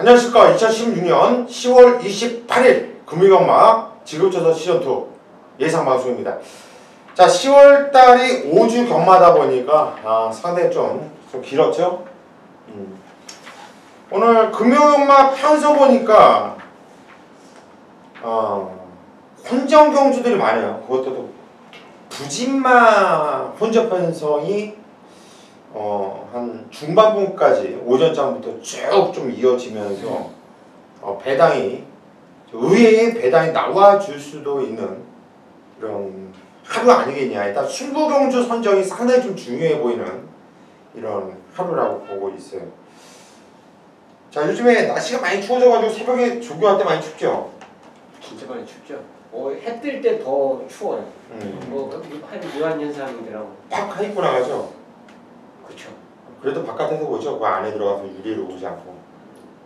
안녕하십니까. 2016년 10월 28일 금요일경마 지급조사 시즌2 예상방송입니다. 자, 10월달이 5주 경마다 보니까 상당히 좀 길었죠. 오늘 금요일경마 편서 보니까 혼전 경주들이 많아요. 그것도 부진마 혼전 편성이 한 중반부까지 오전장부터 쭉 좀 이어지면서 배당이 의외의 배당이 나와줄 수도 있는 이런 하루 아니겠냐. 일단 승부경주 선정이 상당히 좀 중요해 보이는 이런 하루라고 보고 있어요. 자, 요즘에 날씨가 많이 추워져가지고 새벽에 조교할 때 많이 춥죠? 진짜 많이 춥죠. 해 뜰 때 더 추워요. 묘한 현상이더라고. 팍 입고 나가죠? 그렇죠. 그래도 바깥에서 보죠. 그 안에 들어가서 유리로 보지 않고.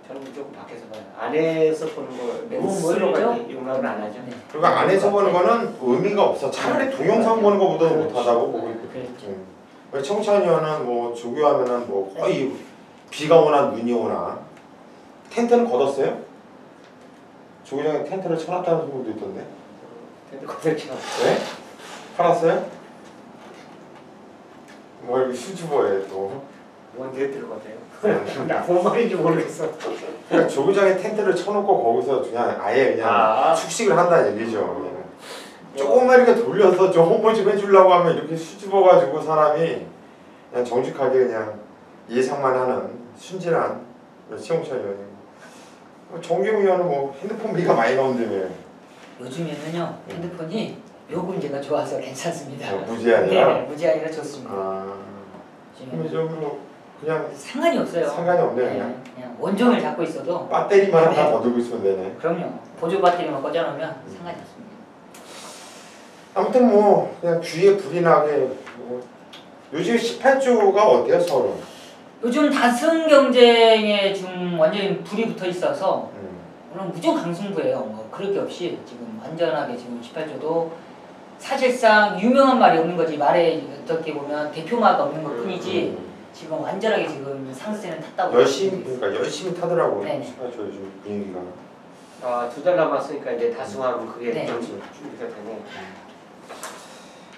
저는 조금 밖에서 봐요. 안에서 보는 거 렌즈로까지 용납을 안 하죠. 네. 그리고 안에서 보는 거는 의미가 없어. 차라리 동영상 보는 것보다는 못하다고 보고 있거든요. 청천이와는 뭐 조교하면은 뭐 거의 비가 오나 눈이 오나. 텐트는 걷었어요? 조교장에 텐트를 쳐놨다는 소문도 있던데. 텐트 걷었죠. 네? 팔았어요? 뭐 이렇게 수줍어해 또. 뭔 텐트를 걷어요? 나 뭔 말인지 모르겠어. 그냥 조교장에 텐트를 쳐놓고 거기서 그냥 아예 그냥 숙식을 한다는 얘기죠. 조금만 이렇게 돌려서 좀 홍보 좀 해주려고 하면 이렇게 수줍어가지고 사람이 그냥 정직하게 그냥 예상만 하는 순진한 시험차 위원이고. 정경 위원은 뭐 핸드폰비가 많이 나온다며. 요즘에는요 핸드폰이 요금제가 좋아서 괜찮습니다. 무제한이라? 네, 무제한이라 좋습니다. 기본적으로 그냥 상관이 없어요. 상관이 없네요. 그냥 원종을 잡고 있어도 배터리만 하나 더 들고 있으면 되네. 그럼요. 보조 배터리만 꽂아놓으면 상관이 없습니다. 아무튼 뭐 그냥 귀에 불이 나게 요즘 18조가 어때요 서울은? 요즘 다승 경쟁에 좀 완전히 불이 붙어 있어서 오늘 무조건 강승부예요. 뭐 그럴 게 없이 지금 완전하게 지금 18조도 사실상 유명한 말이 없는 거지. 말에 어떻게 보면 대표마가 없는 것 뿐이지 지금 완전하게 지금 상승세는 탔다고. 열심히 타더라고요. 18조 요즘 분위기가. 2달 남았으니까 이제 다승하면 그게 좀 네. 준비가 되네.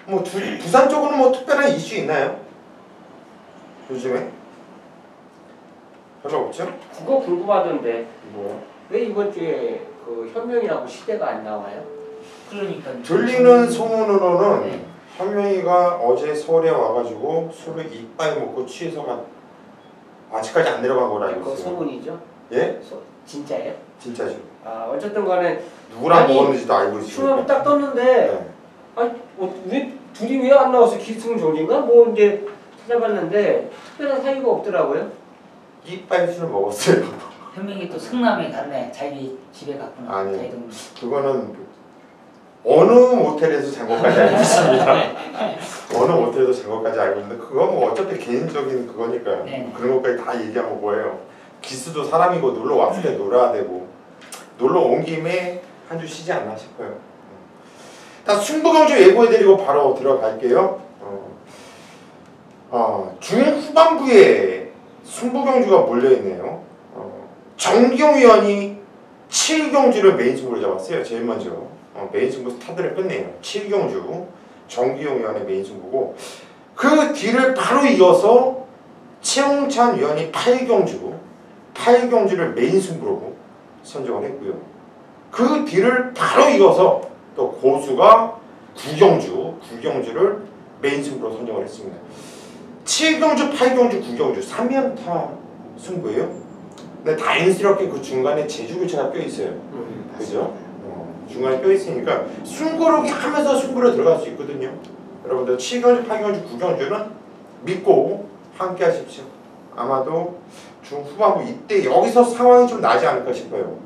뭐 부산 쪽으로는 뭐 특별한 이슈 있나요? 요즘에? 별로 없죠? 그거 궁금하던데. 뭐? 왜 이번 주에 그 현명이라고 시대가 안 나와요? 그러니까 들리는 소문으로는 현명이가 어제 서울에 와가지고 술을 이빨 먹고 취해서가 아직까지 안 내려간 거라 알고 있어요. 그거 소문이죠? 예? 진짜예요? 진짜죠. 어쨌든 간에 누구랑 먹었는지도 알고 있어요. 수업이 딱 떴는데 왜 둘이 왜 안 나와서 기승전인가? 뭐 이제 찾아봤는데 특별한 사유가 없더라고요. 이빨 술을 먹었어요. 현명이 또 성남에 갔네. 자기 집에 갔구나. 아니, 그거는 어느 모텔에서 잔 것까지 알고 있습니다. 어느 모텔에서 잔 것까지 알고 있는데 그건 뭐 어차피 개인적인 그거니까요. 그런 것까지 다 얘기하면 뭐예요. 기수도 사람이고 놀러 왔을 때 놀아야 되고 놀러 온 김에 한 주 쉬지 않나 싶어요. 일단 승부경주 예고해드리고 바로 들어갈게요. 중후반부에 승부경주가 몰려있네요. 정기용 위원이 7경주를 메인 승부를 잡았어요. 제일 먼저 메인 승부 스타들을 끝내요. 7경주 정기용 위원의 메인 승부고 그 뒤를 바로 이어서 최홍찬 위원이 8경주를 메인 승부로 선정을 했고요. 그 뒤를 바로 이어서 또 고수가 9경주를 메인 승부로 선정을 했습니다. 7경주, 8경주, 9경주 3연타 승부예요. 근데 다행스럽게 그 중간에 제주교체가 껴있어요. 그죠? 중간에 껴있으니까 숨고르기 하면서 승부로 들어갈 수 있거든요. 여러분들 7경주, 8경주, 9경주는 믿고 함께 하십시오. 아마도 중후반부 이때 여기서 상황이 좀 나지 않을까 싶어요.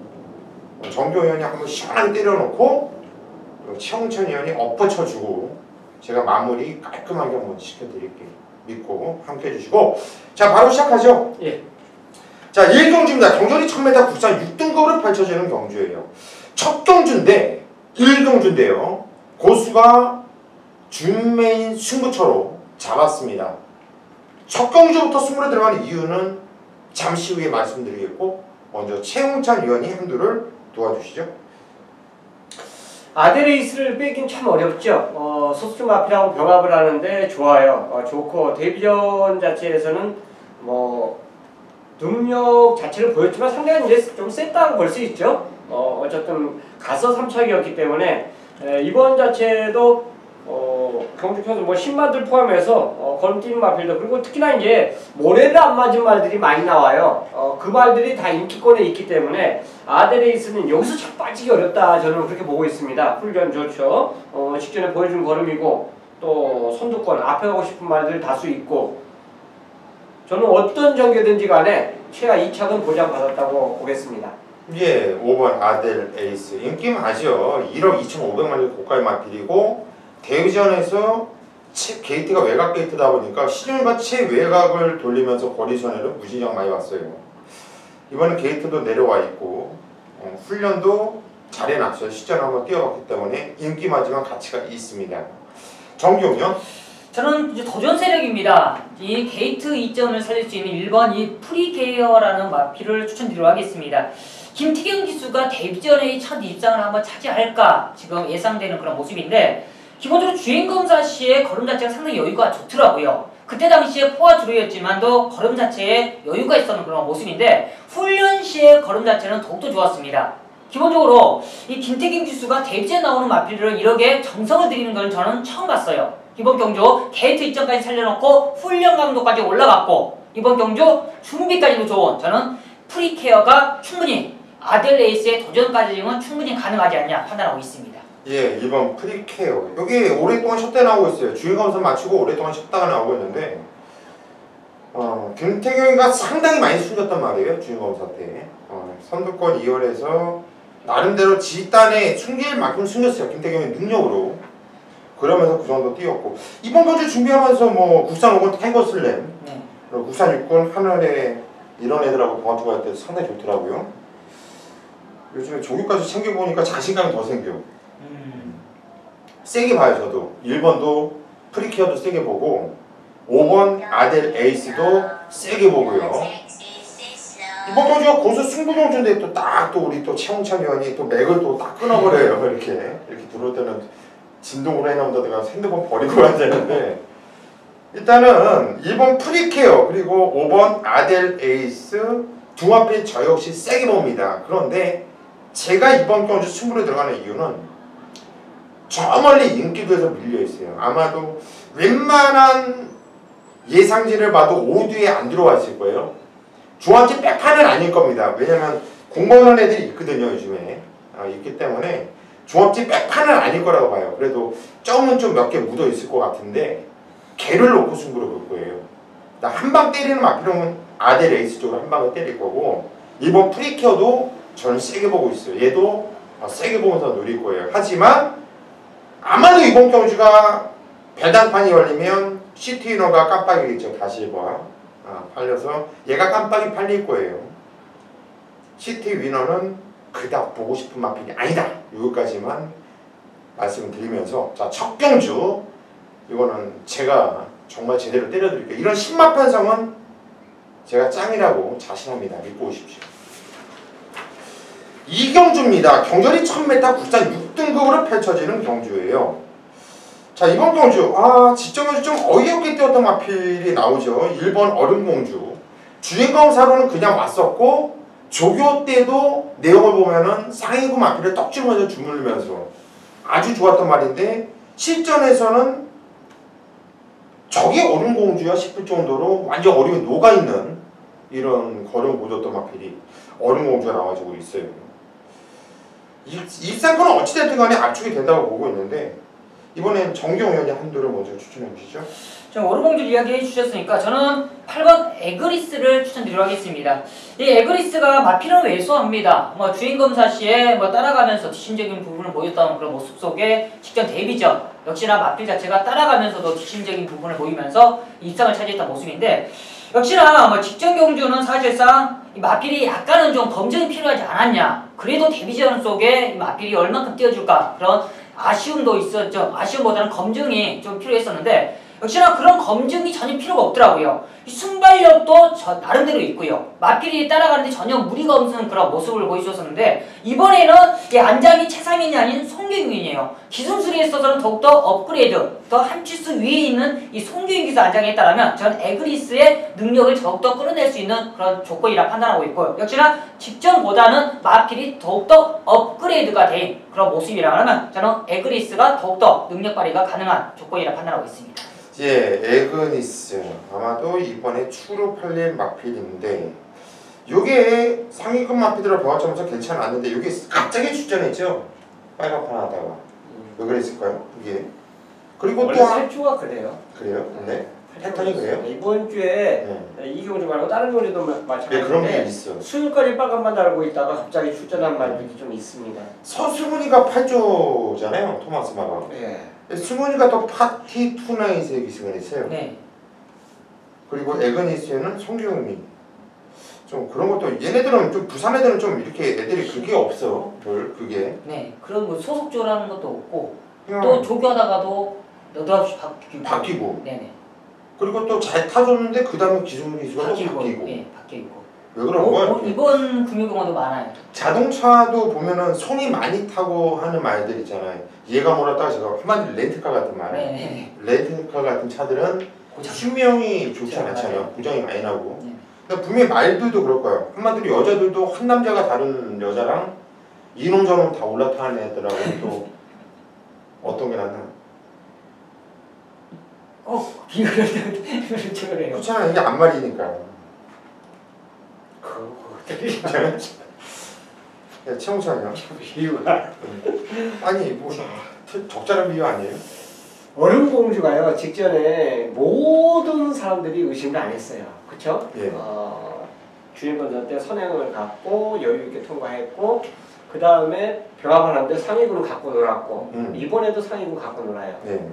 정경 의원이 한번 시원하게 때려놓고 최홍천 의원이 엎어쳐주고 제가 마무리 깔끔하게 한번 시켜드릴게요. 믿고 함께 해주시고 자 바로 시작하죠. 예. 자 1경주입니다. 경전이 1000m 국산 6등급으로 펼쳐지는 경주예요. 첫 경주인데 1경주인데요. 고수가 준메인 승부처로 잡았습니다. 첫 경주부터 승부로 들어가는 이유는 잠시 후에 말씀드리겠고 먼저 최홍찬 위원이 한두를 도와주시죠. 아델레이스를 빼긴 참 어렵죠. 소수점 마필하고 병합을 하는데 좋아요. 좋고 데뷔전 자체에서는 뭐 능력 자체를 보였지만 상대가 이제 좀 셌다고 볼 수 있죠. 어쨌든 가서 3척이었기 때문에 이번 자체도 경주 편수 뭐 신마들 포함해서 걸음뛰는 마필도 그리고 특히나 이제 모래를 안 맞은 말들이 많이 나와요. 그 말들이 다 인기권에 있기 때문에 아델레이스는 여기서 참 빠지기 어렵다 저는 그렇게 보고 있습니다. 훈련 좋죠. 직전에 보여준 걸음이고 또 선두권 앞에 가고 싶은 말들 다수 있고 저는 어떤 전개든지 간에 최하 2착은 보장받았다고 보겠습니다. 예, 5번 아델 에이스 인기 많죠. 1억 2,500만 원 고가의 마필이고 대회전에서 게이트가 외곽 게이트다 보니까 시즌과 최외곽을 돌리면서 거리선에는 무진장 많이 왔어요. 이번에 게이트도 내려와 있고 훈련도 잘 해놨어요. 시전 한번 뛰어봤기 때문에 인기 많지만 가치가 있습니다. 정기용요? 저는 이제 도전 세력입니다. 이 게이트 이점을 살릴 수 있는 1번 이 프리게어라는 마필을 추천드리도록 하겠습니다. 김태경 기수가 데뷔전의 첫 입상을 한번 차지할까 지금 예상되는 그런 모습인데 기본적으로 주행검사 시의 걸음 자체가 상당히 여유가 좋더라고요. 그때 당시에 포화 주로였지만도 걸음 자체에 여유가 있었던 그런 모습인데 훈련 시의 걸음 자체는 더욱더 좋았습니다. 기본적으로 이 김태경 기수가 데뷔전에 나오는 마필을 이렇게 정성을 들이는 건 저는 처음 봤어요. 이번 경주 게이트 입장까지 살려놓고 훈련 강도까지 올라갔고 이번 경주 준비까지도 좋은 저는 프리케어가 충분히 아델레이스의 도전까지는 충분히 가능하지 않냐 판단하고 있습니다. 예, 2번 프리케어. 여기 오랫동안 쉬었다 나오고 있어요. 주행검사 마치고 오랫동안 쉬었다가 나오고 있는데 김태경이가 상당히 많이 숨겼단 말이에요. 주행검사 때. 선두권 2월에서 나름대로 지단에 숨길 만큼 숨겼어요. 김태경의 능력으로. 그러면서 그 정도 뛰었고 이번 경주 준비하면서 뭐 국산 5번 타이거슬램 그리고 국산 6권 하늘에 이런 애들하고 동아투가 할 때 상당히 좋더라고요. 요즘에 조교까지 챙겨보니까 자신감이 더 생겨. 세게 봐요. 저도 1번도 프리케어도 세게 보고 5번 아델 에이스도 세게 보고요. 이번 경주가 고수 승부 경주인데 또 우리 또 최홍찬 위원이 또 맥을 또 딱 끊어버려요. 이렇게 들어올 때는 진동으로 해놓는다 내가 핸드폰 버리고 가야 되는데 일단은 1번 프리케어 그리고 5번 아델 에이스 두 마필 저 역시 세게 봅니다. 그런데 제가 이번 경주 승부로 들어가는 이유는 저 멀리 인기도에서 밀려있어요. 아마도 웬만한 예상지를 봐도 5뒤에 안 들어와 있을 거예요. 중앙지 백판은 아닐 겁니다. 왜냐면 공부하는 애들이 있거든요. 요즘에 있기 때문에 종합지 백판은 아닐 거라고 봐요. 그래도 점은 좀 몇 개 묻어 있을 것 같은데 개를 놓고 승부를 볼 거예요. 한 방 때리는 마피롱은 아델 에이스 쪽으로 한 방을 때릴 거고 이번 프리케어도 저는 세게 보고 있어요. 얘도 세게 보면서 노릴 거예요. 하지만 아마도 이번 경주가 배당판이 열리면 시티위너가 깜빡이겠죠. 다시 팔려서 얘가 깜빡이 팔릴 거예요. 시티위너는 그닥 보고 싶은 마필이 아니다. 여기까지만 말씀을 드리면서 자, 첫 경주 이거는 제가 정말 제대로 때려드릴게요. 이런 신마 편성은 제가 짱이라고 자신합니다. 믿고 오십시오. 이 경주입니다. 경전이 1000m 국산 6등급으로 펼쳐지는 경주예요. 자, 이번 경주 지점에서 좀 어이없게 뛰었던 마필이 나오죠. 1번 얼음공주 주행검사로는 그냥 왔었고 조교 때도 내용을 보면은 상위구 마필을 떡지면서 주물르면서 아주 좋았던 말인데 실전에서는 저게 얼음공주야 싶을 정도로 완전 얼음이 녹아있는 이런 걸음 보였던 마필이 얼음공주가 나와주고 있어요. 일상권은 어찌됐든 간에 압축이 된다고 보고 있는데 이번엔 정경 의원이 한두를 먼저 추천해 주시죠. 저 얼음공주 이야기 해주셨으니까 저는 8번 에그리스를 추천드리도록 하겠습니다. 이 에그리스가 마필은 왜소합니다. 주행검사 시에 따라가면서 뒷심적인 부분을 보였던 그런 모습 속에 직전 데뷔전 역시나 마필 자체가 따라가면서도 뒷심적인 부분을 보이면서 입상을 차지했던 모습인데 역시나 직전 경주는 사실상 이 마필이 약간은 좀 검증이 필요하지 않았냐. 그래도 데뷔전 속에 이 마필이 얼만큼 뛰어줄까 그런 아쉬움도 있었죠. 아쉬움보다는 검증이 좀 필요했었는데 역시나 그런 검증이 전혀 필요가 없더라고요. 이 순발력도 나름대로 있고요. 마필이 따라가는데 전혀 무리가 없는 그런 모습을 보여주었었는데 이번에는 이 안장이 최상인이 아닌 송규균이에요. 기술술에 있어서는 더욱더 업그레이드, 더 한 치수 위에 있는 이 송규균 기술 안장에 따르면 전 에그리스의 능력을 더욱더 끌어낼 수 있는 그런 조건이라 판단하고 있고요. 역시나 직전보다는 마필이 더욱더 업그레이드가 된 그런 모습이라 하면 저는 에그리스가 더욱더 능력 발휘가 가능한 조건이라 판단하고 있습니다. 예, 에그니스 아마도 이번에 추로 팔릴 마필인데 요게 상위급 마필들을 배워점에서 괜찮았는데 이게 갑자기 출전했죠. 빨간판 하다가 왜 그랬을까요? 이게 그리고 원래 또 살주가 그래요. 그래요? 네. 패턴이 그래요? 이번 주에 네. 이 경주 말고 다른 경주도 네, 그런 게 마찬가지인데 있어. 수요일까지 빨간만 달고 있다가 갑자기 출전한 말들이 좀 있습니다. 서승훈이가 8조잖아요. 토마스 마가. 예. 승훈이가 또 파티 투나잇에 기승을 했어요. 네. 그리고 에그니스에는 송경미. 좀 그런 것도 얘네들은 좀 부산 애들은 좀 이렇게 애들이 그게 없어. 별 그게. 네. 그런 뭐 소속조라는 것도 없고 그냥 또 조교하다가도 너도없이 바뀌고. 네네. 그리고 또 잘 타줬는데 그 다음에 기술기수가 또 바뀌고. 바뀌고. 네, 바뀌고. 왜 그런 거야? 이번 금요경화도 많아요. 자동차도 보면은 손이 많이 타고 하는 말들 있잖아요. 얘가 몰았다가 제가 한마디로 렌트카 같은 말. 네. 렌트카 같은 차들은 고장. 수명이 좋지 그렇죠. 않잖아요. 맞아요. 고장이 많이 나고. 네. 근데 분명히 말들도 그럴 거예요. 한마디로 여자들도 한 남자가 다른 여자랑 이놈저놈 다 올라타는 애들하고 또 어떤 게 낫나? 비교를 그래요. 그렇잖아. 이게 앞말이니까. 야, 최홍찬이야. 비유가 아니 뭐 적절한 비유 아니에요? 얼음공주가요 직전에 모든 사람들이 의심을 안 했어요. 그렇죠? 예. 주인공전 때 선행을 갖고 여유 있게 통과했고 그 다음에 병합하는데 상위군을 갖고 놀았고 이번에도 상위군 갖고 놀아요. 네.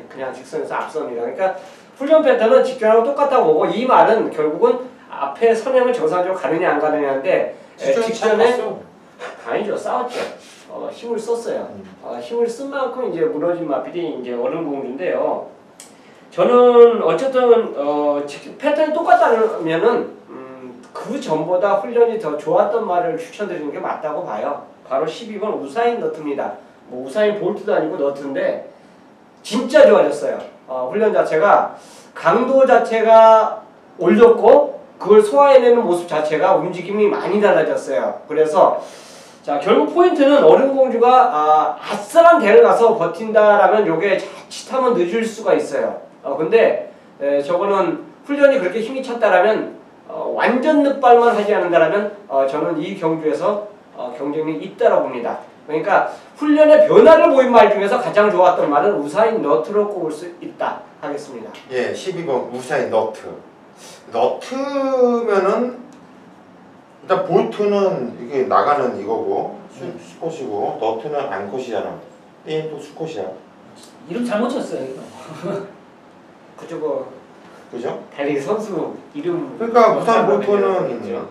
그냥 직선에서 앞섭니다. 그러니까 훈련 패턴은 직전하고 똑같다고 보고 이 말은 결국은 앞에 선행을 정상적으로 가느냐 안 가느냐인데 직전에 아니죠. 싸웠죠. 힘을 썼어요. 힘을 쓴 만큼 이제 무너진 마필이 이제 얼음공주인데요. 저는 어쨌든 패턴이 똑같다면은 그 전보다 훈련이 더 좋았던 말을 추천드리는 게 맞다고 봐요. 바로 12번 우사인 너트입니다. 뭐 우사인 볼트도 아니고 너트인데 진짜 좋아졌어요. 훈련 자체가 강도 자체가 올렸고 그걸 소화해내는 모습 자체가 움직임이 많이 달라졌어요. 그래서 자 결국 포인트는 얼음공주가 아슬한 대를 가서 버틴다라면 요게 자칫하면 늦을 수가 있어요. 근데 저거는 훈련이 그렇게 힘이 찼다라면 완전 늑발만 하지 않는다라면 저는 이 경주에서 경쟁이 있다라고 봅니다. 그러니까 훈련의 변화를 보인 말 중에서 가장 좋았던 말은 우사인 너트로 꼽을 수 있다 하겠습니다. 예, 12번 우사인 너트. 너트면은 일단 볼트는 이게 나가는 이거고 수컷이고 너트는 암컷이잖아. 게임도 수컷이야. 이름 잘못 쳤어요. 이거. 그저거 그죠? 달리기 선수 이름 그러니까 우사인 볼트는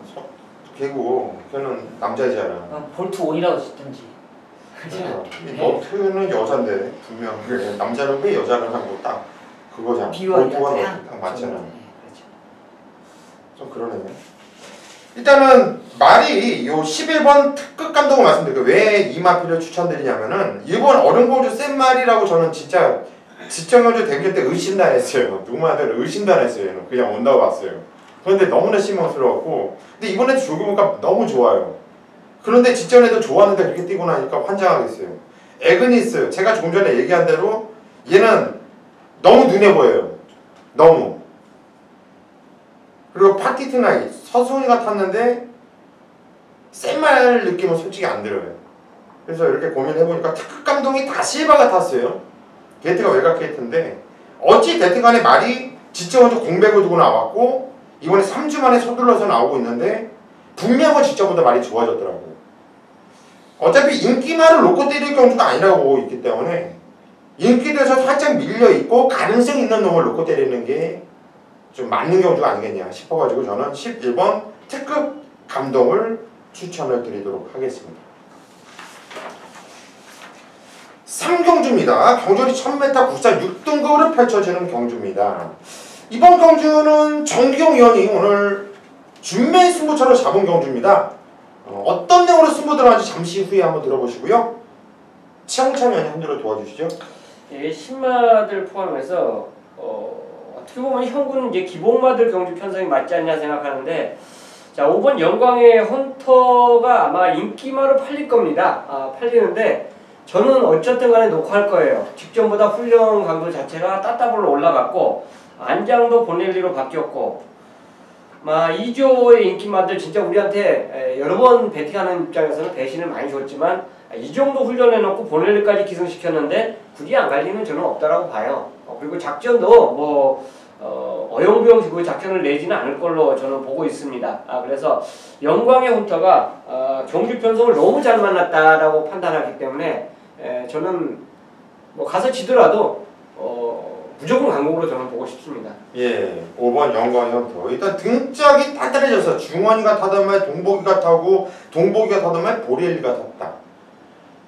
걔고 걔는 남자잖아. 볼트 온이라고 쓰든지. 이 너트는 여잔데 분명 그래. 남자는 왜 여자는 하고 딱 그거잖아. 볼트가 너트 딱 맞잖아. 그렇죠. 좀 그러네. 일단은 말이 요 11번 특급 감독을 말씀드릴게요. 왜 이 마필을 추천드리냐면은 이번 얼음공주 센 말이라고 저는 진짜 지정경주 데뷔 때 의심도 안 했어요. 누구한테 의심도 안 했어요. 얘는 그냥 온다고 왔어요. 그런데 너무나 실망스러웠고 근데 이번에도 조교보니까 너무 좋아요. 그런데 직전에도 좋았는데 그렇게 뛰고 나니까 환장하겠어요. 에그니스 제가 조금 전에 얘기한 대로 얘는 너무 눈에 보여요. 너무. 그리고 파티 투나잇 서수훈이가 탔는데 센 말 느낌은 솔직히 안 들어요. 그래서 이렇게 고민해보니까 특급 감독이 다 실바가 탔어요. 게이트가 외곽 게이트인데 어찌 됐든 간에 말이 직전부터 공백을 두고 나왔고 이번에 3주 만에 서둘러서 나오고 있는데 분명한 직전보다 말이 좋아졌더라고요. 어차피 인기말을 놓고 때릴 경주가 아니라고 보고 있기 때문에 인기도에서 살짝 밀려있고 가능성 있는 놈을 놓고 때리는 게 좀 맞는 경주가 아니겠냐 싶어가지고 저는 11번 특급 감동을 추천을 드리도록 하겠습니다. 3경주입니다. 경주리 1000m 국산 6등급으로 펼쳐지는 경주입니다. 이번 경주는 정기용 위원이 오늘 준매 승부처로 잡은 경주입니다. 어떤 내용으로 승부 들어가는지 잠시 후에 한번 들어보시고요. 최홍찬 위원이 한줄로 도와주시죠. 예, 신마들 포함해서 어떻게 보면 현구는 이제 기본마들 경주 편성이 맞지 않냐 생각하는데, 자 5번 영광의 헌터가 아마 인기마로 팔릴 겁니다. 팔리는데 저는 어쨌든 간에 녹화할 거예요. 직전보다 훈련 강도 자체가 따따블로 올라갔고 안장도 보넬리로 바뀌었고 2조의 인기마들 진짜 우리한테 여러 번 배팅하는 입장에서는 배신을 많이 줬지만 이 정도 훈련해놓고 보넬리까지 기승시켰는데 굳이 안 갈리는 저는 없다라고 봐요. 그리고 작전도 어영부영 그 작전을 내지는 않을 걸로 저는 보고 있습니다. 그래서 영광의 헌터가 경주 편성을 너무 잘 만났다라고 판단하기 때문에 저는 가서 지더라도 무조건 강공으로 저는 보고 싶습니다. 예, 5번 영광의 헌터. 일단 등짝이 단단해져서 중원이가 타던 말 동복이가 타고 동복이가 타던 말 보리엘리가 탔다.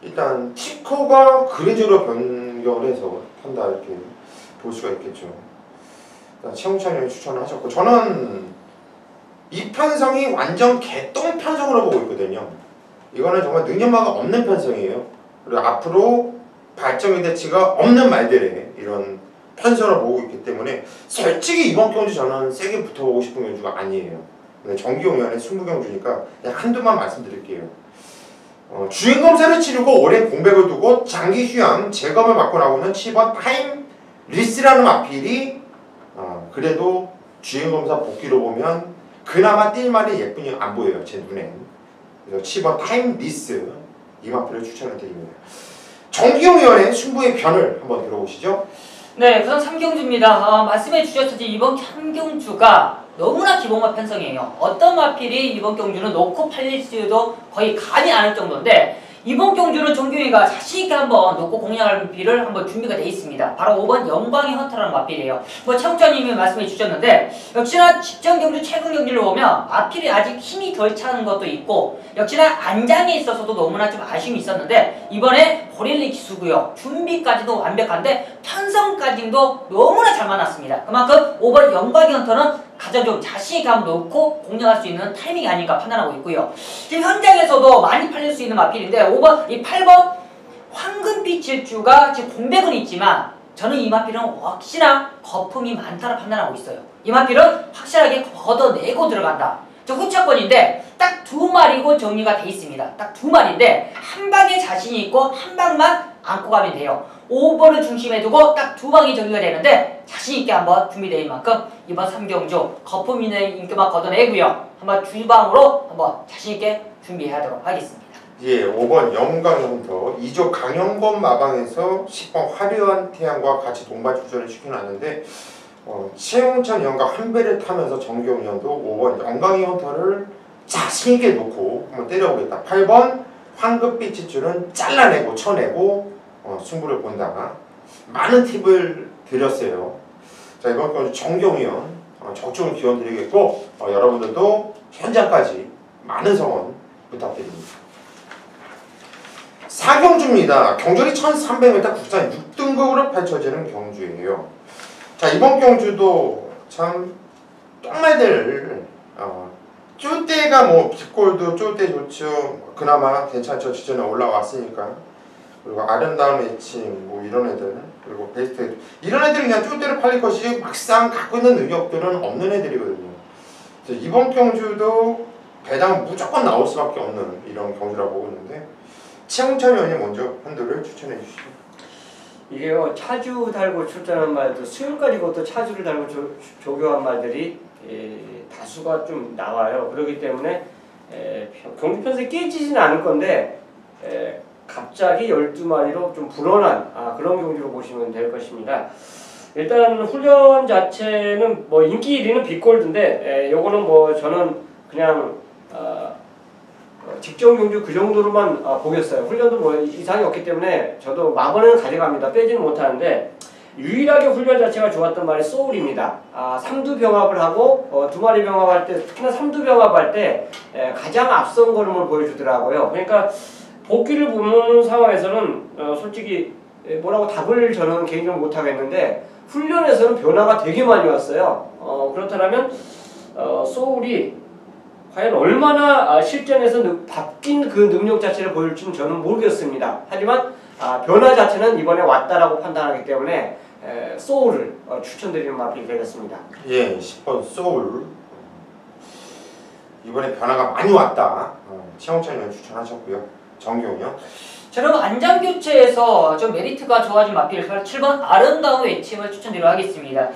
일단 티코가 그레저로 변경을 해서 탄다 이렇게 볼 수가 있겠죠. 최홍찬 형이 추천을 하셨고 저는 이 편성이 완전 개똥 편성으로 보고 있거든요. 이거는 정말 능력마가 없는 편성이에요. 그리고 앞으로 발전 기대치가 없는 말들의 이런 편성을 보고 있기 때문에 솔직히 이번 경주 저는 세게 붙어보고 싶은 경주가 아니에요. 정기용 위원의 승부 경주니까 그냥 한두만 말씀드릴게요. 주행검사를 치르고 오랜 공백을 두고 장기 휴양 재검을 받고 나오는 7번 타임 리스라는 마필이 그래도 주행검사 복귀로 보면 그나마 뛸 말이 예쁜이 안 보여요. 제 눈엔. 그래서 7번 타임 리스 이 마필을 추천을 드립니다. 정기용 위원의 승부의 변을 한번 들어보시죠. 네, 우선 3경주입니다. 말씀해 주셨듯이 이번 3경주가 너무나 기본마 편성이에요. 어떤 마필이 이번 경주는 놓고 팔릴지도 거의 감이 안 할 정도인데 이번 경주는 정규희가 자신있게 한번 놓고 공략할 마필을 한번 준비가 돼 있습니다. 바로 5번 영광의 헌터라는 마필이에요. 최욱자님이 말씀해 주셨는데 역시나 직전 경주 최근 경주를 보면 마필이 아직 힘이 덜 차는 것도 있고 역시나 안장에 있어서도 너무나 좀 아쉬움이 있었는데 이번에 보렐리 기수구역 준비까지도 완벽한데 편성까지도 너무나 잘 만났습니다. 그만큼 5번 영광의 헌터는 가장 좀 자신있게 한번 놓고 공략할 수 있는 타이밍이 아닐까 판단하고 있고요. 지금 현장에서도 많이 팔릴 수 있는 마필인데 8번 황금빛 질주가 지금 공백은 있지만 저는 이 마필은 역시나 거품이 많다고 판단하고 있어요. 이 마필은 확실하게 걷어내고 들어간다. 저 후차권인데 딱 2마리고 정리가 돼 있습니다. 딱 2마리인데 한 방에 자신이 있고 한 방만 안고 가면 돼요. 5번을 중심에 두고 딱 2방이 정리가 되는데 자신있게 한번 준비되는 만큼 이번 3경주 거품 있는 인기만 걷어내고요. 한번 주방으로 한번 자신있게 준비하도록 하겠습니다. 예, 5번 영광헌터 2조 강영권 마방에서 10번 화려한 태양과 같이 동반 출전을 시켜놨는데 최홍찬 위원과 한 배를 타면서 정기용 위원도 5번 영광의 헌터를 자신있게 놓고 한번 때려보겠다. 8번 황금빛 질주는 잘라내고 쳐내고 승부를 본다. 많은 팁을 드렸어요. 자, 이번 경주 정기용 위원 적극 기원 드리겠고 여러분들도 현장까지 많은 성원 부탁드립니다. 4경주입니다. 경주리 1300m 국산 6등급으로 펼쳐지는 경주예요. 자, 이번 경주도 참 똥매들 쫄대가 빗골도 쫄대 좋죠. 그나마 괜찮죠. 지전에 올라왔으니까. 그리고 아름다운 애칭 이런 애들, 그리고 베스트 이런 애들이 그냥 쫄대로 팔릴 것이지 막상 갖고 있는 능력들은 없는 애들이거든요. 그래서 이번 경주도 배당 무조건 나올 수밖에 없는 이런 경주라고 보고 있는데 최홍찬 위원이 먼저 한두를 추천해 주시죠. 이게요, 차주 달고 출전한 말도 수요일까지 그것도 차주를 달고 조교한 말들이 다수가 좀 나와요. 그렇기 때문에 경주 편성이 깨지지는 않을 건데 갑자기 12마리로 좀 불어난 그런 경주로 보시면 될 것입니다. 일단 훈련 자체는 인기 1위는 빅골드인데 요거는 저는 그냥 직전 경주 그 정도로만 보겠어요. 훈련도 이상이 없기 때문에 저도 마번은 가져갑니다. 빼지는 못하는데 유일하게 훈련 자체가 좋았던 말이 소울입니다. 3두 병합을 하고 2마리 병합할 때 특히나 3두 병합할 때 가장 앞선 걸음을 보여주더라고요. 그러니까 복귀를 보는 상황에서는 솔직히 뭐라고 답을 저는 개인적으로 못하겠는데 훈련에서는 변화가 되게 많이 왔어요. 그렇다면 소울이 과연 얼마나 실전에서 바뀐 그 능력 자체를 보여줄지는 저는 모르겠습니다. 하지만 변화 자체는 이번에 왔다라고 판단하기 때문에 소울을 추천드리는 마필이 되겠습니다. 예, 10번 소울. 이번에 변화가 많이 왔다. 최홍찬 의원 추천하셨고요. 정기훈이요. 저는 안장 교체에서 좀 메리트가 좋아진 마필 7번 아름다운 외침을 추천드리도록 하겠습니다.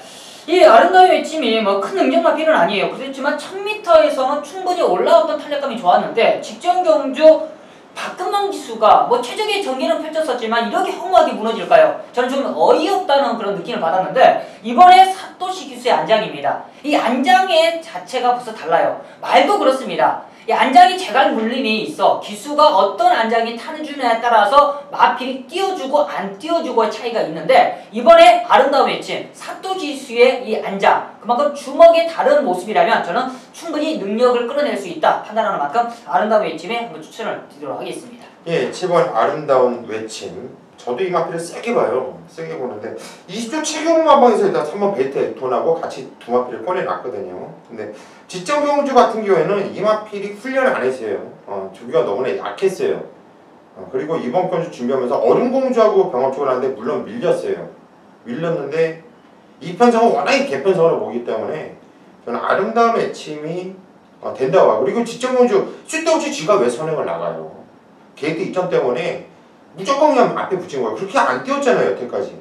이 아름다운 외침이 뭐 큰 능력 마필은 아니에요. 그렇지만 1000m에서는 충분히 올라왔던 탄력감이 좋았는데 직전 경주 박근방 지수가 뭐 최적의 경기는 펼쳤었지만 이렇게 허무하게 무너질까요? 저는 좀 어이없다는 그런 느낌을 받았는데 이번에 사토시 기수의 안장입니다. 이 안장의 자체가 벌써 달라요. 말도 그렇습니다. 이 안장이 제갈 물림이 있어 기수가 어떤 안장이 타는 주냐에 따라서 마필이 띄워주고 안 띄워주고의 차이가 있는데 이번에 아름다운 외침 사토 기수의 이 안장 그만큼 주먹의 다른 모습이라면 저는 충분히 능력을 끌어낼 수 있다 판단하는 만큼 아름다운 외침에 한번 추천을 드리도록 하겠습니다. 예, 7번 아름다운 외침. 저도 이 마필을 세게 봐요. 세게 보는데 20조 최경훈 마방에서 일단 3번 베이트 액톤하고 같이 두 마필을 꺼내놨거든요. 근데 직전 경주 같은 경우에는 이 마필이 훈련을 안 했어요. 조기가 너무나 약했어요. 그리고 이번 경주 준비하면서 얼음공주하고 병합쪽을 하는데 물론 밀렸어요. 밀렸는데 이 편성은 워낙에 개편성으로 보기 때문에 저는 아름다운 외침이 된다고 하고 그리고 직전 경주 쓸데없이 쥐가 왜 선행을 나가요. 게이트 입점 때문에 무조건 그냥 앞에 붙인 거예요. 그렇게 안 띄웠잖아요, 여태까지.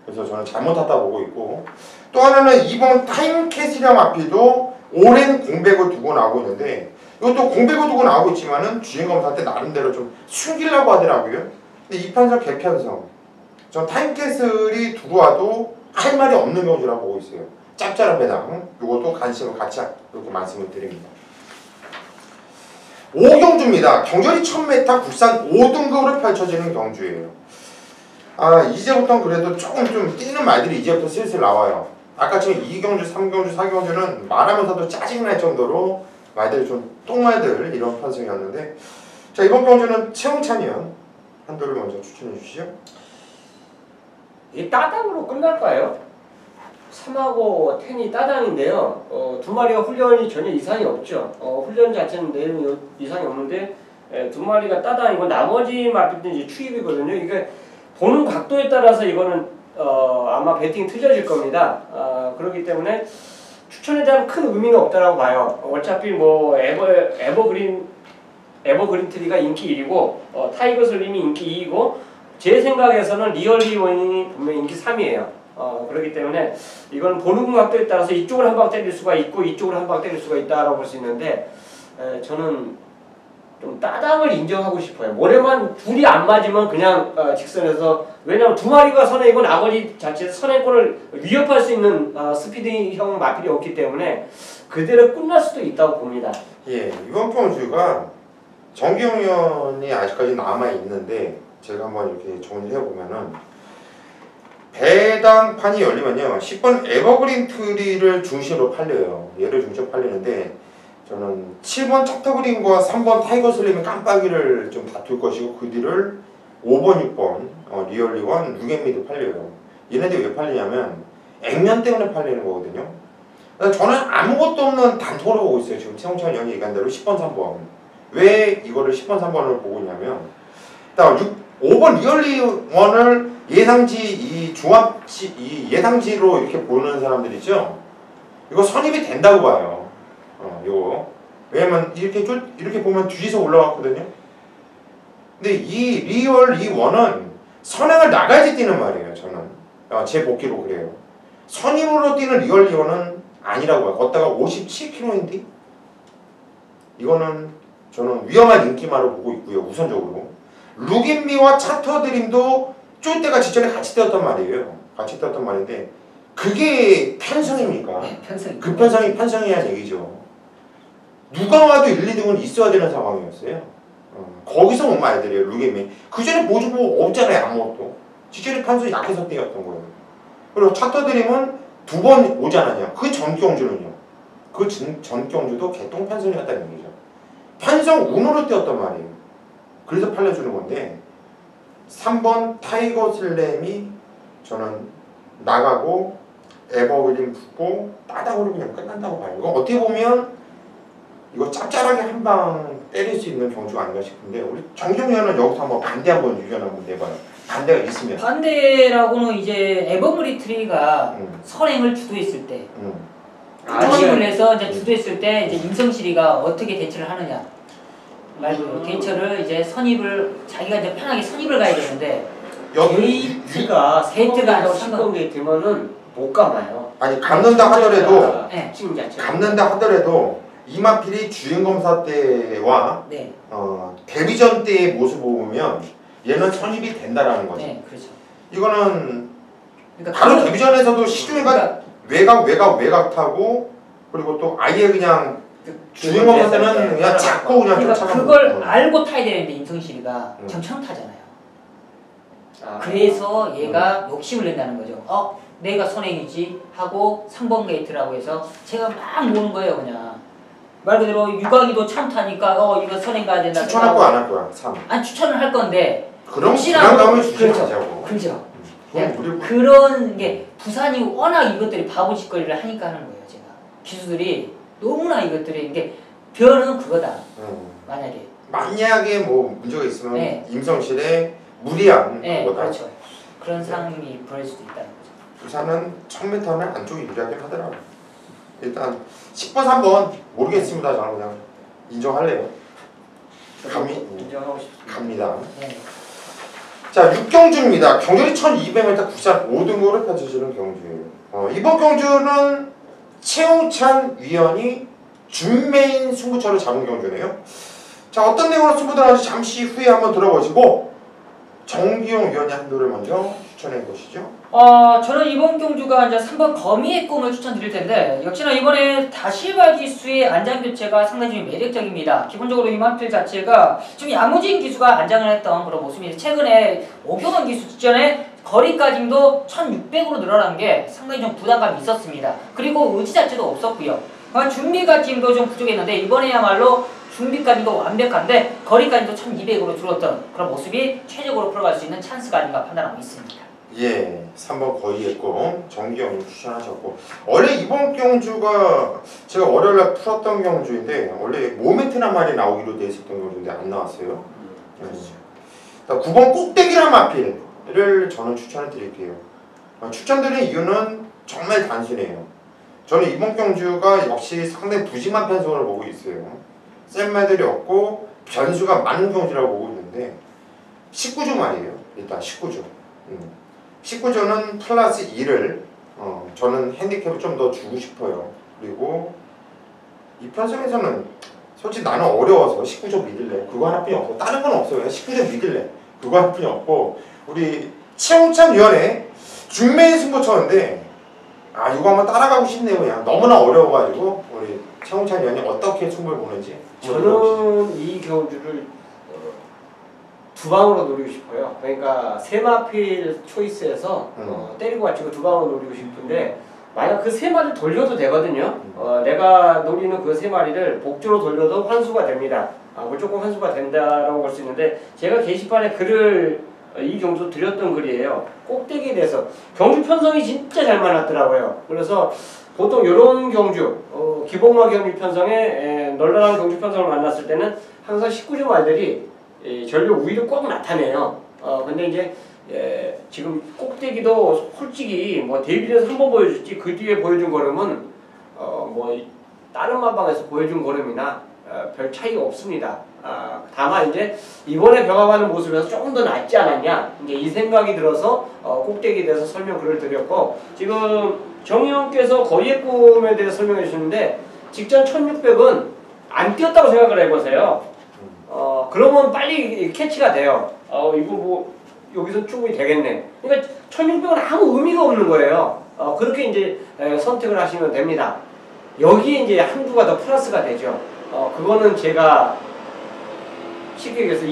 그래서 저는 잘못하다 보고 있고 또 하나는 이번 타임캐슬이랑 앞에도 오랜 공백을 두고 나오고 있는데 이것도 공백을 두고 나오고 있지만은 주행검사한테 나름대로 좀 숨기려고 하더라고요. 근데 이 편성 개편성 전 타임캐슬이 들어와도 할 말이 없는 경주라고 보고 있어요. 짭짤한 배당 이것도 관심을 같이 이렇게 말씀을 드립니다. 5경주입니다. 경전이 1000m 국산 5등급으로 펼쳐지는 경주예요. 이제부터 그래도 조금 좀 뛰는 말들이 이제부터 슬슬 나와요. 아까처럼 2경주, 3경주, 4경주는 말하면서도 짜증날 정도로 말들이 좀 똥말들 이런 편성이었는데 자 이번 경주는 최홍찬 의원 한도를 먼저 추천해 주시죠. 이게 따당으로 끝날까요? 3하고 10이 따당인데요. 두 마리가 훈련이 전혀 이상이 없죠. 훈련 자체는 내용이 이상이 없는데 두 마리가 따당이고 나머지 마필들은 이제 추입이거든요. 이게 보는 각도에 따라서 이거는 아마 배팅이 틀려질 겁니다. 그렇기 때문에 추천에 대한 큰 의미는 없다라고 봐요. 어차피 뭐 에버그린 트리가 인기 1위고 타이거 슬림이 인기 2위고 제 생각에서는 리얼리 원이 분명히 인기 3위예요. 그렇기 때문에 이건 보는 각도에 따라서 이쪽을 한 방 때릴 수가 있고 이쪽을 한 방 때릴 수가 있다라고 볼 수 있는데 저는 좀 따당을 인정하고 싶어요. 모래만 둘이 안 맞으면 그냥 직선에서 왜냐면 두 마리가 선행이고 나머지 자체 선행권을 위협할 수 있는 스피드형 마필이 없기 때문에 그대로 끝날 수도 있다고 봅니다. 예, 이번 경주가 정기용 의원이 아직까지 남아 있는데 제가 한번 이렇게 정리를 해보면은 배당판이 열리면요 10번 에버그린 트리를 중심으로 팔려요. 얘를 중심으로 팔리는데 저는 7번 챕터그린과 3번 타이거 슬림의 깜빡이를 좀 다툴 것이고 그 뒤를 5번 6번 리얼리원 루겐미드 팔려요. 얘네들이 왜 팔리냐면 액면 때문에 팔리는 거거든요. 저는 아무것도 없는 단톡으로 보고 있어요. 지금 최홍찬 의원이 얘기한 대로 10번 3번 왜 이거를 10번 3번을 보고 있냐면 5번 리얼리원을 예상지 이 종합지 이 예상지로 이렇게 보는 사람들 있죠. 이거 선입이 된다고 봐요. 요거 왜냐면 이렇게 보면 뒤에서 올라왔거든요. 근데 이 리얼 이 원은 선행을 나가야지 뛰는 말이에요. 저는 제 복귀로 그래요. 선임으로 뛰는 리얼 리원은 아니라고 봐요. 걷다가 57km인데 이거는 저는 위험한 인기마로 보고 있고요. 우선적으로 루긴미와 차터드림도 쫄 때가 직전에 같이 뛰었단 말이에요. 같이 뛰었단 말인데 그게 편성입니까? 네, 편성. 그 편성이 편성이란 얘기죠. 누가 와도 1, 2등은 있어야 되는 상황이었어요. 거기서 온 말들이에요. 루긴미. 그 전에 보여주고 없잖아요. 아무것도. 직전에 편성이 약해서 뛰었던 거예요. 그리고 차터드림은 2번 오지 않았냐. 그 전 경주는요. 그 전 경주도 개똥 편성이었다는 얘기죠. 편성 운으로 뛰었단 말이에요. 그래서 팔려주는 건데 3번 타이거 슬램이 저는 나가고 에버그린 붙고 따닥으로 그냥 끝난다고 봐요. 이거 어떻게 보면 이거 짭짤하게 한 방 때릴 수 있는 경주가 아닌가 싶은데 우리 정경련은 여기서 한번 반대 한번 의견 한번 내봐요. 반대가 있으면. 반대라고는 이제 에버그리트리가 선행을 주도했을 때 선행을 해서 이제 주도했을 때 이제 임성실이가 어떻게 대처를 하느냐 말고 대처를 이제 선입을 자기가 이제 편하게 선입을 가야 되는데 게이트가 게이트가 아니고 10번 게이트면은 못 감아요. 아니 감는다 하더라도 네. 지금 자체 감는다 하더라도 이마필이 주행검사 때와 네. 데뷔전 때의 모습을 보면 얘는 선입이 된다라는 거죠. 네, 그렇죠. 이거는 그러니까 바로 데뷔전에서도 시중에가 외곽 타고 그리고 또 아예 그냥 주행검사 때는 그냥 잡고 그냥 그러니까 쫓아가는 그걸 거죠. 알고 타야 되는데 임성실이가 정처럼 타잖아요. 그래서 얘가 욕심을 낸다는 거죠. 내가 선행이지 하고 3번 게이트라고 해서 제가 막 모는 거예요 그냥. 말 그대로 유광이도 참 타니까 이거 선행 가야 된다. 추천할 거야 안 할 거야? 3. 아니 추천을 할 건데 그럼 혹시라도 불안감을 주지 그렇죠. 마자고. 그렇죠. 그럼 우리 그런 게 부산이 워낙 이것들이 바보 짓거리를 하니까 하는 거예요 제가. 기수들이 너무나 이것들이 이게 별은 그거다. 만약에 뭐 문제가 있으면 네. 임성실의 무리한 네, 그거다. 그렇죠. 그런 상황이 벌어질 수도 있다는 거죠. 부산은 1000m는 안쪽이 유리하긴 하더라고요. 일단 10번 3번 모르겠습니다. 저는 그냥 인정할래요. 인정하고 싶습니다. 갑니다. 네. 자 6경주입니다. 경주리 1200m 국산 5등급으로 펼쳐지는 경주예요. 이번 경주는 최홍찬 위원이 준메인 승부처를 잡은 경주네요. 자 어떤 내용으로 승부 들어가는지 잠시 후에 한번 들어보시고 정기용 위원이 한 노를 먼저 추천해 보시죠. 저는 이번 경주가 이제 3번 거미의 꿈을 추천드릴 텐데 역시나 이번에 다시바 기수의 안장 교체가 상당히 좀 매력적입니다. 기본적으로 이만필 자체가 좀 야무진 기수가 안장을 했던 그런 모습입니다. 최근에 오경원 기수 직전에 거리까지도 1600으로 늘어난 게 상당히 좀 부담감이 있었습니다. 그리고 의지 자체도 없었고요. 준비까지도 좀 부족했는데 이번에야말로 준비까지도 완벽한데 거리까지도 1200으로 줄었던 그런 모습이 최적으로 풀어갈 수 있는 찬스가 아닌가 판단하고 있습니다. 예, 3번 거의의 꿈 정기영님 추천하셨고 원래 이번 경주가 제가 월요일날 풀었던 경주인데 원래 모멘트나 말이 나오기로 돼 있었던 경주인데 안 나왔어요. 9번 꼭대기란 마필을 저는 추천을 드릴게요. 추천드린 이유는 정말 단순해요. 저는 이번 경주가 역시 상당히 부진한 편성을 보고 있어요. 센 말들이 없고 변수가 많은 경주라고 보고 있는데 19주 말이에요. 일단 19주 19주는 플러스 2를 저는 핸디캡을 좀 더 주고 싶어요. 그리고 이 편성에서는 솔직히 나는 어려워서 19주 믿을래. 그거 하나뿐이 없고 다른 건 없어요. 그냥 19주 믿을래. 그거 하나뿐이 없고 우리 최홍찬 위원회 중매인 승부처인데 이거 한번 따라가고 싶네요. 그냥 너무나 어려워가지고 우리 최홍찬 위원이 어떻게 승부를 보는지 저는 이 경주를 두 방으로 노리고 싶어요. 그러니까 세마필 초이스에서 때리고 맞추고 두 방으로 노리고 싶은데 만약 그 세 마리를 돌려도 되거든요. 내가 노리는 그 세 마리를 복주로 돌려도 환수가 됩니다. 무조건 환수가 된다라고 볼 수 있는데 제가 게시판에 글을 이 경주 드렸던 글이에요. 꼭대기에 대해서 경주 편성이 진짜 잘 맞았더라고요. 그래서 보통 이런 경주 기복마 경주 편성에 널널한 경주 편성을 만났을 때는 항상 19주 말들이 전력 우위를 꼭 나타내요. 근데 이제 지금 꼭대기도 솔직히 뭐 데뷔전에서 한 번 보여줬지 그 뒤에 보여준 걸음은 뭐 다른 마방에서 보여준 걸음이나 별 차이가 없습니다. 다만 이제 이번에 병합하는 모습에서 조금 더 낫지 않았냐 이제 이 생각이 들어서 꼭대기에 대해서 설명글을 드렸고 지금 정의원께서 거리의 꿈에 대해서 설명해 주시는데 직전 1600은 안 뛰었다고 생각을 해보세요. 그러면 빨리 캐치가 돼요. 이거 뭐 여기서 충분히 되겠네. 그러니까 1600은 아무 의미가 없는 거예요. 그렇게 이제 선택을 하시면 됩니다. 여기에 이제 한두가 더 플러스가 되죠. 그거는 제가 쉽게 얘기해서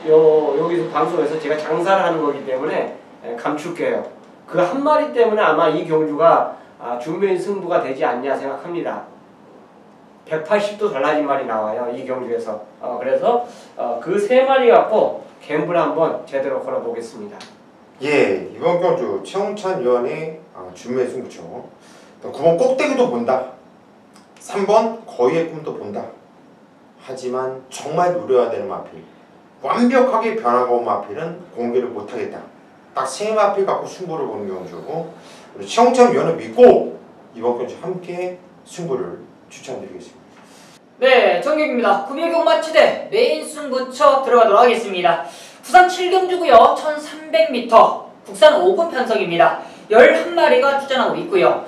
여기서 방송에서 제가 장사를 하는 거기 때문에 감출게요. 그 한 마리 때문에 아마 이 경주가 준비인 승부가 되지 않냐 생각합니다. 180도 달라진 말이 나와요. 이 경주에서. 그래서 그 세 마리 갖고 갬블 한번 제대로 걸어보겠습니다. 예, 이번 경주 최홍찬 위원이 준비의 승부처. 9번 꼭대기도 본다. 3번 거위의 꿈도 본다. 하지만 정말 노려야 되는 마필, 완벽하게 변화가 온 마필은 공개를 못하겠다. 딱 세 마필 갖고 승부를 보는 경주고, 우리 최홍찬 위원을 믿고 이번 경주 함께 승부를 추천드리겠습니다. 네, 정규입니다. 금일경 마치대 메인 승부처 들어가도록 하겠습니다. 부산 7경주고요. 1300m, 국산 5분 편성입니다. 11마리가 출전하고 있고요.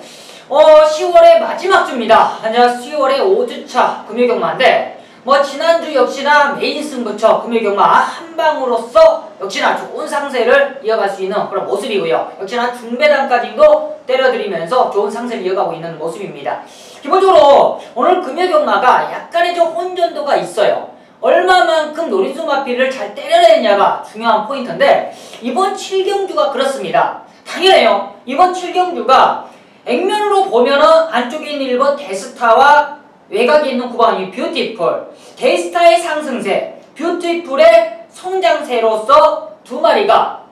10월의 마지막 주입니다. 현재 10월의 5주차 금일경마인데 지난주 역시나 메인 승부처 금일경마 한방으로서 역시나 좋은 상세를 이어갈 수 있는 그런 모습이고요. 역시나 중배당까지도 때려드리면서 좋은 상세를 이어가고 있는 모습입니다. 기본적으로 오늘 금일경마가 약간의 좀 혼전도가 있어요. 얼마만큼 노린수 마필을 잘 때려내느냐가 중요한 포인트인데 이번 7경주가 그렇습니다. 당연해요. 이번 7경주가 액면으로 보면은 안쪽에 있는 1번 데스타와 외곽에 있는 9번 뷰티풀, 데스타의 상승세, 뷰티풀의 성장세로서 두 마리가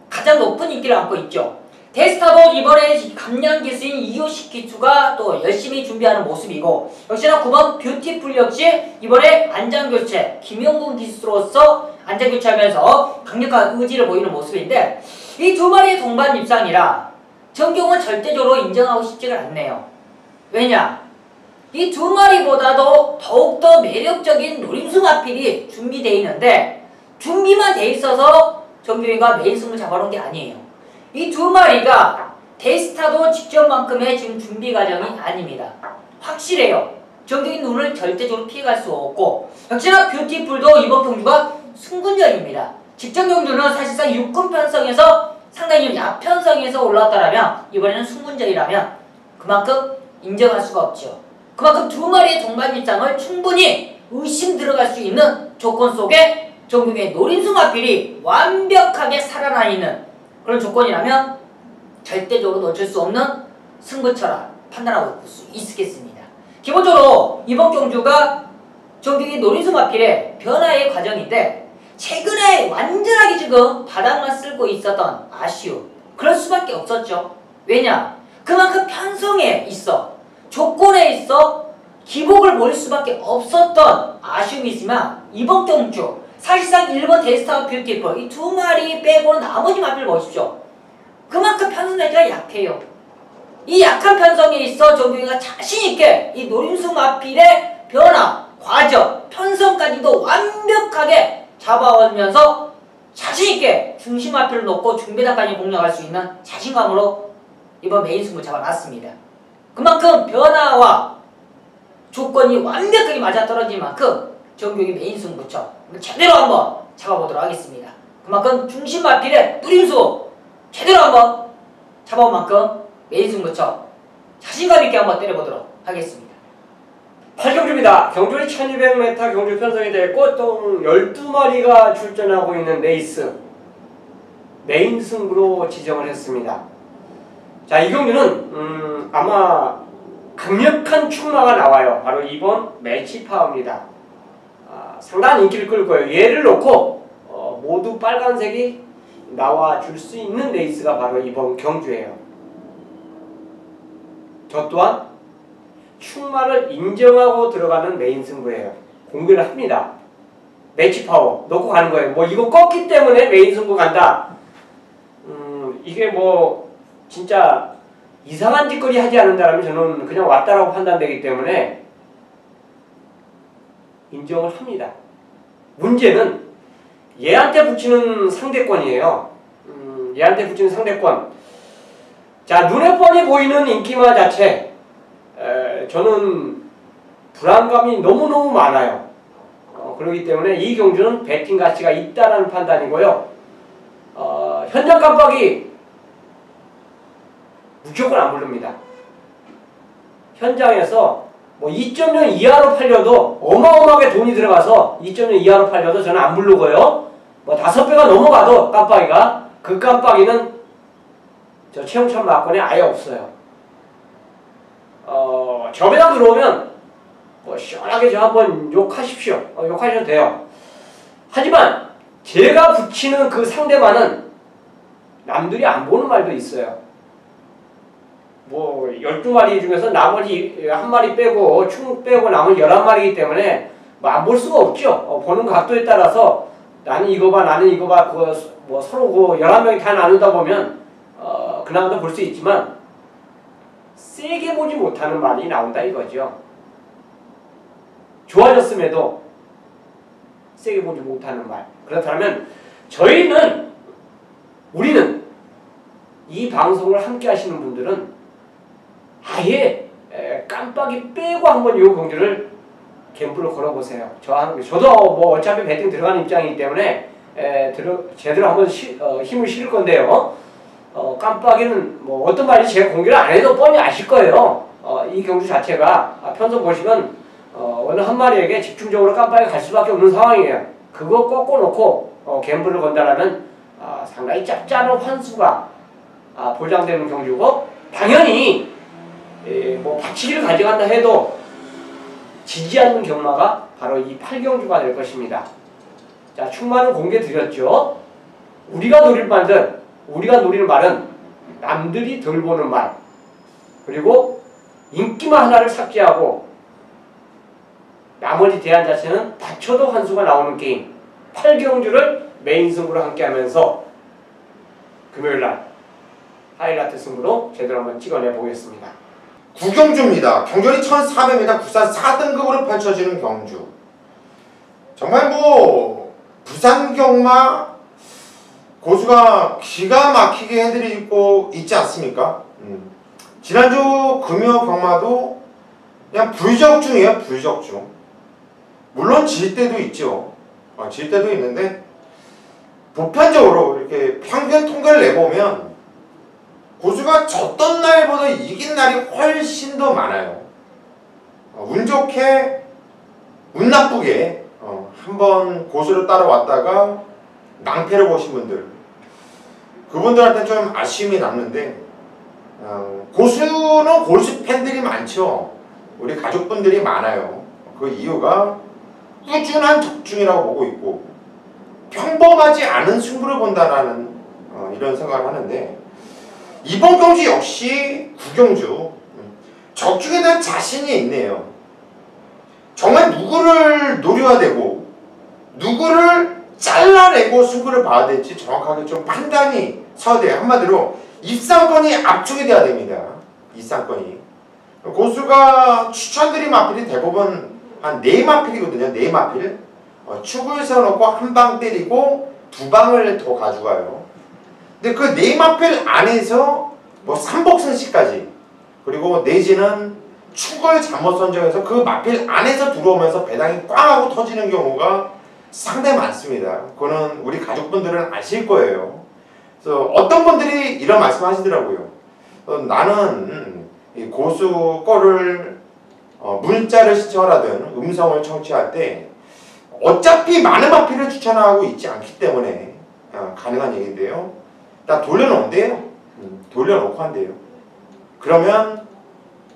가장 높은 인기를 안고 있죠. 데스타도 이번에 감량 기수인 이효식 기수가 또 열심히 준비하는 모습이고, 역시나 9번 뷰티풀 역시 이번에 안장교체, 김영gun 기수로서 안장교체하면서 강력한 의지를 보이는 모습인데, 이 두 마리의 동반 입상이라 정경은 절대적으로 인정하고 싶지가 않네요. 왜냐? 이 두 마리보다도 더욱더 매력적인 노림수 마필이 준비되어 있는데 준비만 돼 있어서 정규이가 메인 승을 잡아놓은 게 아니에요. 이 두 마리가 데스타도 직전만큼의 지금 준비 과정이 아닙니다. 확실해요. 정규이 눈을 절대적으로 피해갈 수 없고, 역시나 뷰티풀도 이번 경주가 승군전입니다. 직전 경주는 사실상 6군 편성에서 상당히 야편성에서 올라왔다라면 이번에는 승군전이라면 그만큼 인정할 수가 없죠. 그만큼 두 마리의 동반 입장을 충분히 의심 들어갈 수 있는 조건 속에 정규의 노린수 마필이 완벽하게 살아나 있는 그런 조건이라면 절대적으로 놓칠 수 없는 승부처라 판단하고 볼 수 있겠습니다. 기본적으로 이번 경주가 정규의 노린수 마필의 변화의 과정인데 최근에 완전하게 지금 바닥만 쓸고 있었던 아쉬움, 그럴 수밖에 없었죠. 왜냐? 그만큼 편성에 있어, 조건에 있어 기복을 보일 수밖에 없었던 아쉬움이 있지만 이번 경주 사실상 1번 데스타와 뷰티풀 이 두 마리 빼고는 나머지 마필을 보십시오. 그만큼 편성자가 약해요. 이 약한 편성에 있어 정규이가 자신있게 이 노림수 마필의 변화, 과정, 편성까지도 완벽하게 잡아오면서 자신있게 중심 마필을 놓고 중배당까지 공략할 수 있는 자신감으로 이번 메인 승부 잡아놨습니다. 그만큼 변화와 조건이 완벽하게 맞아떨어진 만큼 정규의 메인 승부처 제대로 한번 잡아보도록 하겠습니다. 그만큼 중심 마필의 누림수 제대로 한번 잡아온 만큼 메인 승부처 자신감 있게 한번 때려보도록 하겠습니다. 8경주입니다. 경주는 1200m 경주 편성이 되었고 또 12마리가 출전하고 있는 레이스 메인 승부로 지정을 했습니다. 자, 이 경주는 아마 강력한 충마가 나와요. 바로 이번 매치파워입니다. 상당한 인기를 끌 거예요. 얘를 놓고 모두 빨간색이 나와줄 수 있는 레이스가 바로 이번 경주예요. 저 또한 충마를 인정하고 들어가는 메인 승부예요. 공개를 합니다. 매치파워 놓고 가는 거예요. 이거 껐기 때문에 메인 승부 간다. 이게 진짜 이상한 짓거리 하지 않는다면 저는 그냥 왔다라고 판단되기 때문에 인정을 합니다. 문제는 얘한테 붙이는 상대권이에요. 얘한테 붙이는 상대권. 자, 눈에 뻔히 보이는 인기마 자체 저는 불안감이 너무너무 많아요. 그렇기 때문에 이 경주는 배팅 가치가 있다라는 판단이고요. 현장 깜빡이 무조건 안 부릅니다. 현장에서 2.0 이하로 팔려도 어마어마하게 돈이 들어가서 2.0 이하로 팔려도 저는 안 부르고요. 5배가 넘어가도 깜빡이가 그 깜빡이는 저 최홍찬 막권에 아예 없어요. 저배당 들어오면 뭐 시원하게 저 한번 욕하십시오. 욕하셔도 돼요. 하지만 제가 붙이는 그 상대만은 남들이 안 보는 말도 있어요. 뭐 12마리 중에서 나머지 한 마리 빼고 충 빼고 나머지 11마리이기 때문에 뭐 안 볼 수가 없죠. 보는 각도에 따라서 나는 이거 봐 나는 이거 봐 그거 뭐 서로 그 11명이 다 나누다 보면 그나마도 볼 수 있지만 세게 보지 못하는 말이 나온다 이거죠. 좋아졌음에도 세게 보지 못하는 말. 그렇다면 우리는 이 방송을 함께 하시는 분들은 아예 깜빡이 빼고 한번 이 경주를 갬블로 걸어보세요. 저도 뭐 어차피 배팅 들어가는 입장이기 때문에 제대로 한번 힘을 실을 건데요. 깜빡이는 뭐 어떤 말인지 제가 공개를 안 해도 뻔히 아실 거예요. 이 경주 자체가 편성 보시면 어느 한 마리에게 집중적으로 깜빡이 갈 수밖에 없는 상황이에요. 그거 꺾어놓고 갬블을 건다라면 상당히 짭짤한 환수가 보장되는 경주고 당연히 뭐 박치기를 가져간다 해도 지지 않는 경마가 바로 이 8경주가 될 것입니다. 자, 충만은 공개 드렸죠. 우리가 노리는 말은 남들이 덜 보는 말, 그리고 인기만 하나를 삭제하고 나머지 대안 자체는 다쳐도 환수가 나오는 게임 8경주를 메인 승부로 함께 하면서 금요일날 하이라이트 승부로 제대로 한번 찍어내 보겠습니다. 구경주입니다. 경전이 1400m 부산 4등급으로 펼쳐지는 경주. 정말 뭐 부산 경마 고수가 기가 막히게 해드리고 있지 않습니까? 지난주 금요 경마도 그냥 불적중이에요. 불적중. 물론 질 때도 있죠. 질 때도 있는데 보편적으로 이렇게 평균 통계를 내보면 고수가 졌던 날보다 이긴 날이 훨씬 더 많아요. 운 좋게 운 나쁘게 한번 고수를 따라왔다가 낭패를 보신 분들, 그분들한테 좀 아쉬움이 남는데 고수는 고수 팬들이 많죠. 우리 가족분들이 많아요. 그 이유가 꾸준한 적중이라고 보고 있고 평범하지 않은 승부를 본다라는 이런 생각을 하는데, 이번 경주 역시 구경주 적중에 대한 자신이 있네요. 정말 누구를 노려야 되고 누구를 잘라내고 승부를 봐야 될지 정확하게 좀 판단이 서야 돼요. 한마디로 입상권이 압축이 돼야 됩니다. 입상권이. 고수가 추천드린 마필이 대부분 한 4마필이거든요. 4마필. 축을 세워놓고 한 방 때리고 2방을 더 가져가요. 근데 그 4마필 안에서 뭐 삼복승시까지, 그리고 내지는 축을 잘못 선정해서 그 마필 안에서 들어오면서 배당이 꽝 하고 터지는 경우가 상당히 많습니다. 그거는 우리 가족분들은 아실 거예요. 그래서 어떤 분들이 이런 말씀 하시더라고요. 나는 이 고수 거를 문자를 시청을 하든 음성을 청취할 때 어차피 많은 마필을 추천하고 있지 않기 때문에 가능한 얘기인데요. 다 돌려놓은대요. 돌려놓고 한대요. 그러면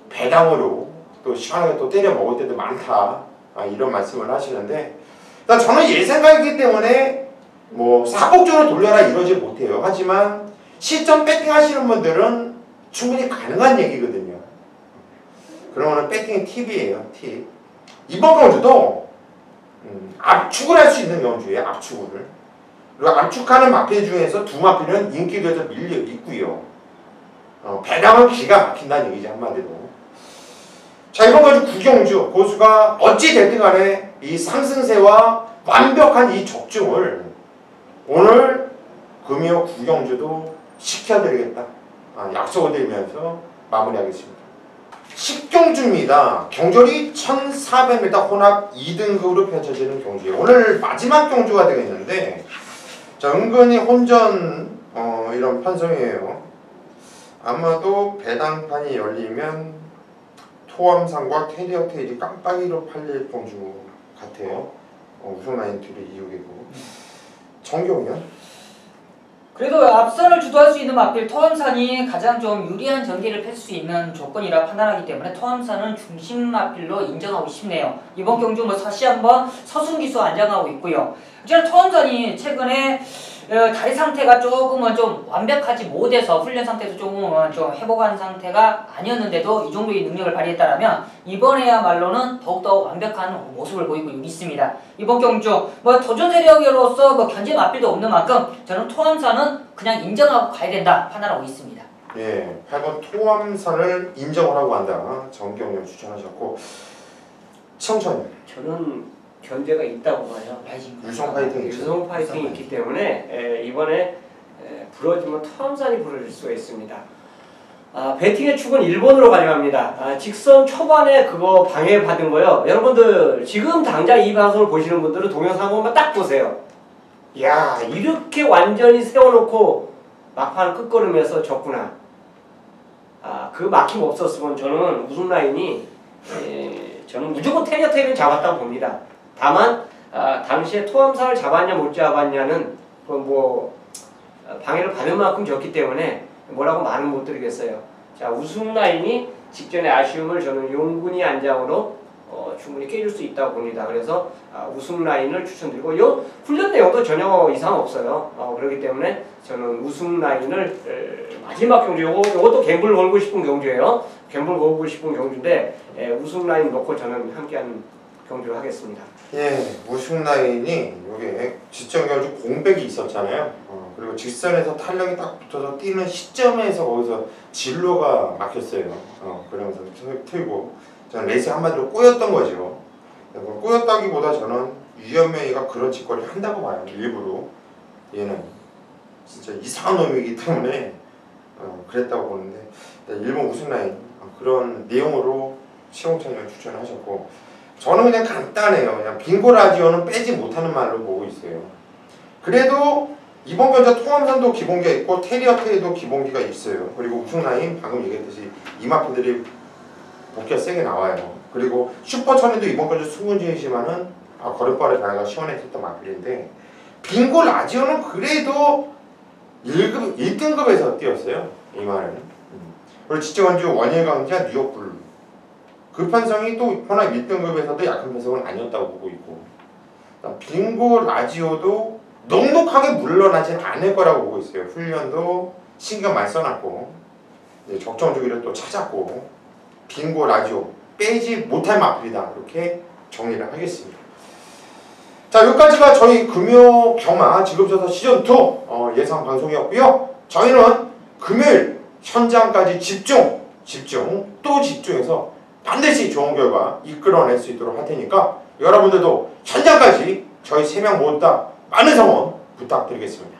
배당으로 또 시원하게 또 때려 먹을 때도 많다. 이런 말씀을 하시는데, 일단 저는 예상가이기 때문에 뭐 사복적으로 돌려라 이러지 못해요. 하지만 시점 배팅 하시는 분들은 충분히 가능한 얘기거든요. 그러면 배팅 팁이에요. 팁. 이번 경주도 압축을 할 수 있는 경주예요. 압축을. 그리고 압축하는 마필 중에서 2마필은 인기도에서 밀려 있고요. 배당은 기가 막힌다는 얘기죠. 한마디로. 자, 이번 경주 구경주 고수가 어찌 됐든 간에 이 상승세와 완벽한 이 적중을 오늘 금요 구경주도 시켜드리겠다. 약속을 드리면서 마무리하겠습니다. 10경주입니다. 경절이 1400m 혼합 2등급으로 펼쳐지는 경주예요. 오늘 마지막 경주가 되겠는데, 자, 은근히 혼전 이런 편성이에요. 아마도 배당판이 열리면 토암산과 테리어 테일이 깜빡이로 팔릴 경주 같아요. 우승 라인 뒤를 이유이고. 정경이요? 그래도 앞선을 주도할 수 있는 마필 토암산이 가장 좀 유리한 전개를 펼 수 있는 조건이라 판단하기 때문에 토암산은 중심 마필로 인정하고 싶네요. 이번 경주 뭐 다시 한번 서순기수 안정하고 있고요. 어쨌든 토암산이 최근에 다리 상태가 조금은 좀 완벽하지 못해서 훈련 상태도 조금은 좀 회복한 상태가 아니었는데도 이 정도의 능력을 발휘했다라면 이번에야말로는 더욱더 완벽한 모습을 보이고 있습니다. 이번 경주 뭐 도전 세력으로서 뭐 견제 마필도 없는 만큼 저는 토암산은 그냥 인정하고 가야 된다 판단하고 있습니다. 예, 8번 토암산을 인정을 하고 간다. 정경련 추천하셨고 시청자님 저는 견제가 있다고 봐요. 유성 파이팅 유성 파이팅이 있기 때문에 이번에 부러지면 토암산이 부러질 수가 있습니다. 배팅의 축은 1번으로 가져갑니다. 직선 초반에 그거 방해받은 거요. 여러분들 지금 당장 이 방송을 보시는 분들은 동영상 한번 딱 보세요. 야, 이렇게 완전히 세워놓고 막판 끝걸음에서 졌구나. 그 막힘 없었으면 저는 우승 라인이 저는 무조건 테리어테이를 잡았다고 봅니다. 다만 당시에 토암산을 잡았냐 못 잡았냐는 방해를 받을 만큼 졌기 때문에 뭐라고 말은 못 드리겠어요. 자, 우승 라인이 직전의 아쉬움을 저는 용군이 안장으로 충분히 깨줄 수 있다고 봅니다. 그래서 우승 라인을 추천드리고 요 훈련 내용도 전혀 이상 없어요. 그렇기 때문에 저는 우승 라인을 마지막 경주 요것도 갬블 걸고 싶은 경주예요. 갬블 걸고 싶은 경주인데 우승 라인 놓고 저는 함께하는 경주를 하겠습니다. 예, 우승 라인이 여기 직전 경주 공백이 있었잖아요. 그리고 직선에서 탄력이 딱 붙어서 뛰는 시점에서 거기서 진로가 막혔어요. 그러면서 틀고 저는 레이스 한마디로 꼬였던 거죠. 꼬였다기보다 저는 유현명이가 그런 짓거리를 한다고 봐요. 일부러 얘는 진짜 이상한 놈이기 때문에 그랬다고 보는데 일본 우승 라인 그런 내용으로 시공창을 추천하셨고 저는 그냥 간단해요. 그냥 빙고라디오는 빼지 못하는 말로 보고 있어요. 그래도 이번 견자 토암산도 기본기가 있고 테리어테이도 기본기가 있어요. 그리고 우승 라인 방금 얘기했듯이 이마표들이 복귀가 세게 나와요. 그리고 슈퍼천에도 이번 견자 승분 중이지만은 걸음발의 변화가 시원했었던 마필인데 빙고 라디오는 그래도 1등급에서 뛰었어요. 이 말은. 그리고 지적원주 원일강자 뉴욕 블루 그 편성이 또 호나 1등급에서도 약한 편성은 아니었다고 보고 있고 빙고 라지오도 넉넉하게 물러나진 않을 거라고 보고 있어요. 훈련도 신경 많이 써놨고 적정 주기를 또 찾았고 빙고 라지오 빼지 못할 마필이다 이렇게 정리를 하겠습니다. 자, 여기까지가 저희 금요 경마 지급조사 시즌2 예상 방송이었고요. 저희는 금요일 현장까지 집중 또 집중해서 반드시 좋은 결과 이끌어낼 수 있도록 할 테니까 여러분들도 현장까지 저희 3명 모두 다 많은 성원 부탁드리겠습니다.